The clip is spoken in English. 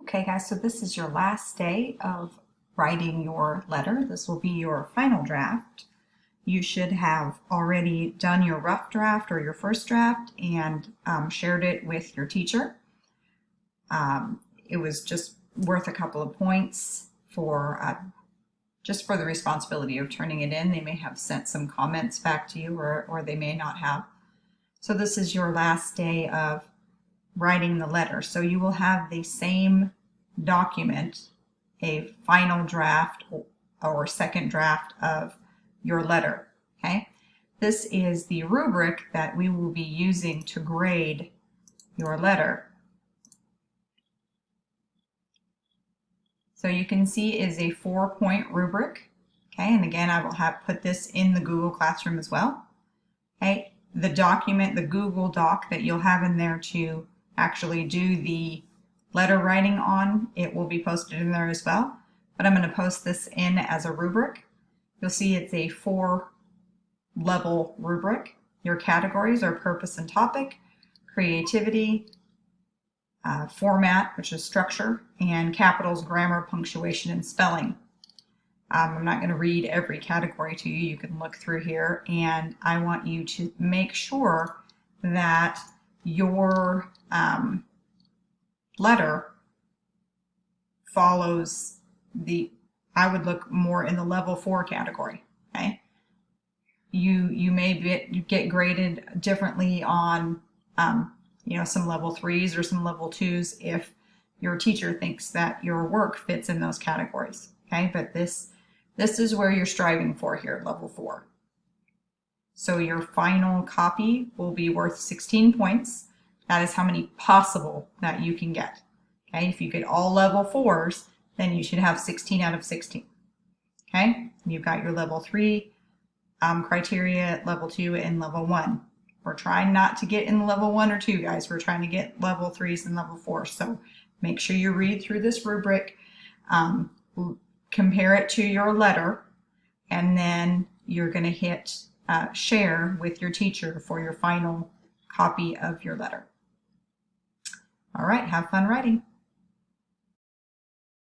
Okay guys, so this is your last day of writing your letter. This will be your final draft. You should have already done your rough draft or your first draft and shared it with your teacher. It was just worth a couple of points for just for the responsibility of turning it in. They may have sent some comments back to you or they may not have. So this is your last day of writing the letter. So you will have the same document, a final draft or second draft of your letter. Okay, this is the rubric that we will be using to grade your letter. So you can see it is a 4-point rubric. Okay, and again, I will have put this in the Google Classroom as well. Okay, the document, the Google Doc that you'll have in there to actually do the letter writing on, it will be posted in there as well. But I'm going to post this in as a rubric. You'll see it's a 4-level rubric. Your categories are purpose and topic, creativity, format, which is structure, and capitals, grammar, punctuation, and spelling. I'm not going to read every category to you. You can look through here, and I want you to make sure that your letter follows I would look more in the level 4 category. Okay, you may get graded differently on some level 3s or some level 2s if your teacher thinks that your work fits in those categories. Okay, but this is where you're striving for here, level 4. So your final copy will be worth 16 points. That is how many possible that you can get. Okay, if you get all level 4s, then you should have 16 out of 16. Okay, you've got your level 3 criteria, level 2, and level 1. We're trying not to get in level 1 or 2, guys. We're trying to get level 3s and level 4s. So make sure you read through this rubric, compare it to your letter, and then you're going to hit share with your teacher for your final copy of your letter. All right, have fun writing.